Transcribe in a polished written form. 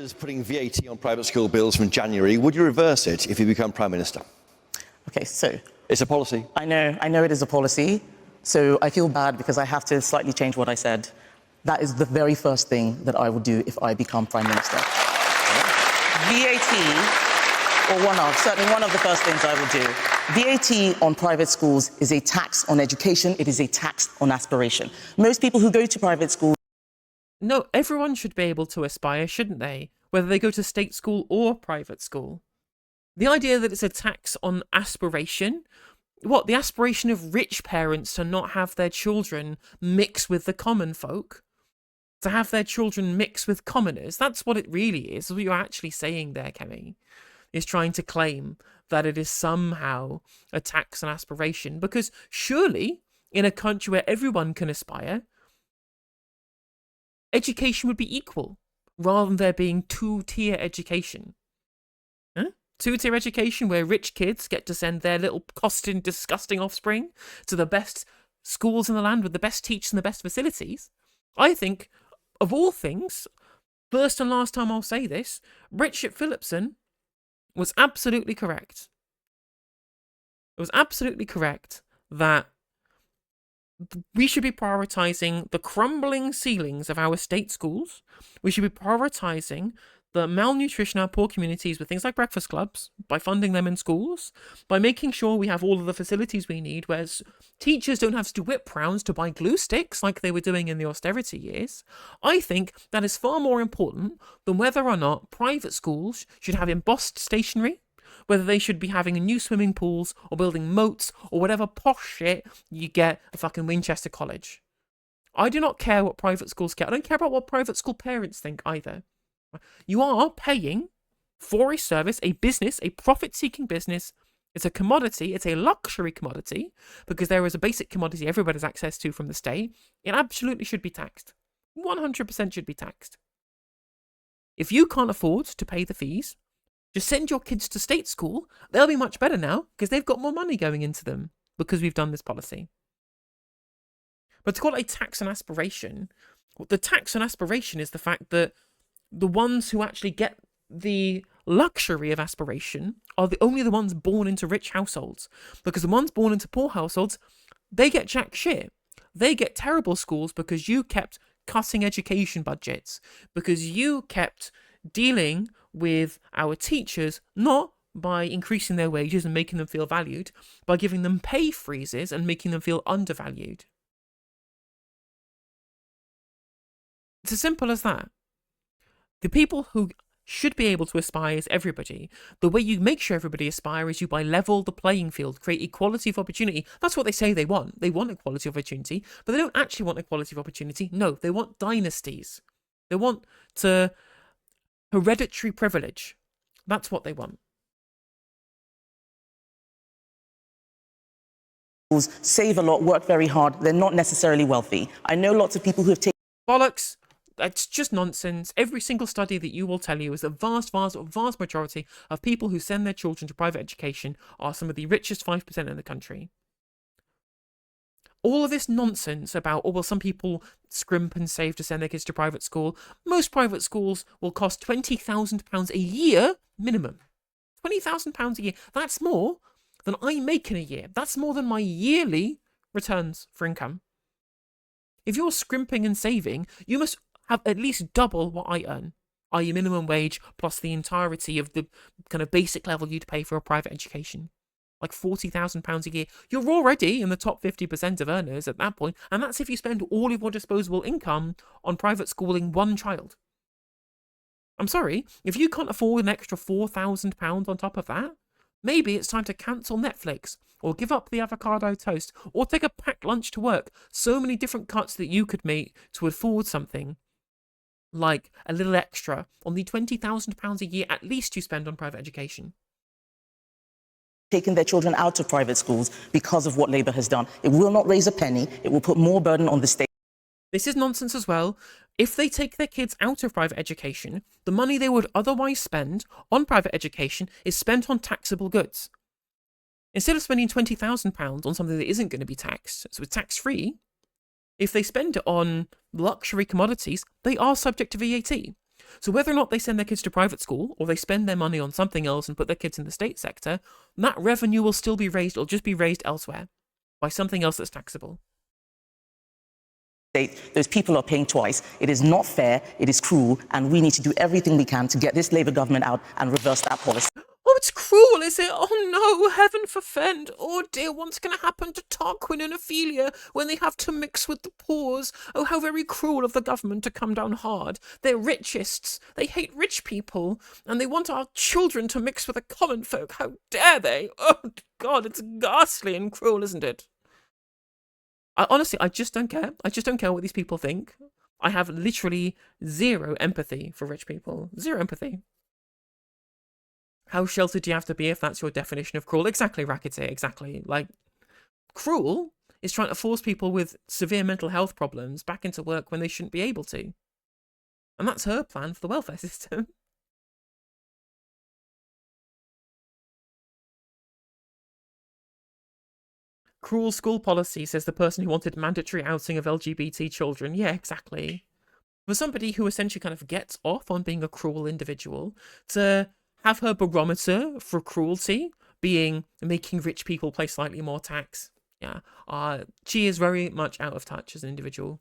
Labour's putting VAT on private school bills from January. Would you reverse it if you become Prime Minister? Okay, so... It's a policy. I know it is a policy, so I feel bad because I have to slightly change what I said. That is the very first thing that I will do if I become Prime Minister. VAT, or certainly one of the first things I will do. VAT on private schools is a tax on education. It is a tax on aspiration. Most people who go to private schools... No, everyone should be able to aspire, shouldn't they? Whether they go to state school or private school. The idea that it's a tax on aspiration... What, the aspiration of rich parents to not have their children mix with the common folk? To have their children mix with commoners? That's what it really is. What you're actually saying there, Kemi, is trying to claim that it is somehow a tax on aspiration. Because surely, in a country where everyone can aspire, education would be equal, rather than there being two-tier education. Two-tier education where rich kids get to send their little costing, disgusting offspring to the best schools in the land with the best teachers and the best facilities. I think, of all things, first and last time I'll say this, Richard Phillipson was absolutely correct. It was absolutely correct that we should be prioritising the crumbling ceilings of our state schools. We should be prioritising the malnutrition in our poor communities with things like breakfast clubs, by funding them in schools, by making sure we have all of the facilities we need, whereas teachers don't have to do whip rounds to buy glue sticks like they were doing in the austerity years. I think that is far more important than whether or not private schools should have embossed stationery, whether they should be having new swimming pools or building moats or whatever posh shit you get at fucking Winchester College. I do not care what private schools get. I don't care about what private school parents think either. You are paying for a service, a business, a profit-seeking business. It's a commodity. It's a luxury commodity because there is a basic commodity everybody has access to from the state. It absolutely should be taxed. 100% should be taxed. If you can't afford to pay the fees, just send your kids to state school. They'll be much better now because they've got more money going into them because we've done this policy. But to call it a tax on aspiration, the tax on aspiration is the fact that the ones who actually get the luxury of aspiration are only the ones born into rich households. Because the ones born into poor households, they get jack shit. They get terrible schools because you kept cutting education budgets. Because you kept dealing with our teachers, not by increasing their wages and making them feel valued, by giving them pay freezes and making them feel undervalued. It's as simple as that. The people who should be able to aspire is everybody. The way you make sure everybody aspire is you by level the playing field, create equality of opportunity. That's what they say they want. They want equality of opportunity, but they don't actually want equality of opportunity. No, they want dynasties. They want hereditary privilege. That's what they want. Save a lot, work very hard. They're not necessarily wealthy. I know lots of people who have taken... Bollocks. That's just nonsense. Every single study that you will tell you is a vast majority of people who send their children to private education are some of the richest 5% in the country. All of this nonsense about, oh, well, some people scrimp and save to send their kids to private school. Most private schools will cost £20,000 a year minimum. £20,000 a year. That's more than I make in a year. That's more than my yearly returns for income. If you're scrimping and saving, you must have at least double what I earn, i.e. minimum wage plus the entirety of the kind of basic level you'd pay for a private education. Like £40,000 a year. You're already in the top 50% of earners at that point, and that's if you spend all of your disposable income on private schooling one child. I'm sorry, if you can't afford an extra £4,000 on top of that, maybe it's time to cancel Netflix, or give up the avocado toast, or take a packed lunch to work. So many different cuts that you could make to afford something like a little extra on the £20,000 a year at least you spend on private education. Taking their children out of private schools because of what Labour has done. It will not raise a penny. It will put more burden on the state. This is nonsense as well. If they take their kids out of private education, the money they would otherwise spend on private education is spent on taxable goods. Instead of spending £20,000 on something that isn't going to be taxed, so it's tax-free, if they spend it on luxury commodities, they are subject to VAT. So whether or not they send their kids to private school or they spend their money on something else and put their kids in the state sector, that revenue will still be raised. It'll just be raised elsewhere by something else that's taxable. Those people are paying twice. It is not fair, it is cruel, and we need to do everything we can to get this Labour government out and reverse that policy. Oh, it's cruel, is it? Oh no, heaven forfend. Oh dear, what's going to happen to Tarquin and Ophelia when they have to mix with the poors? Oh, how very cruel of the government to come down hard. They're richists. They hate rich people, and they want our children to mix with the common folk. How dare they? Oh God, it's ghastly and cruel, isn't it? Honestly, I just don't care. I just don't care what these people think. I have literally zero empathy for rich people. Zero empathy. How sheltered do you have to be if that's your definition of cruel? Exactly, Rakete, exactly. Like, cruel is trying to force people with severe mental health problems back into work when they shouldn't be able to. And that's her plan for the welfare system. Cruel school policy, says the person who wanted mandatory outing of LGBT children. Yeah, exactly. For somebody who essentially kind of gets off on being a cruel individual, to have her barometer for cruelty being making rich people pay slightly more tax. Yeah, she is very much out of touch as an individual.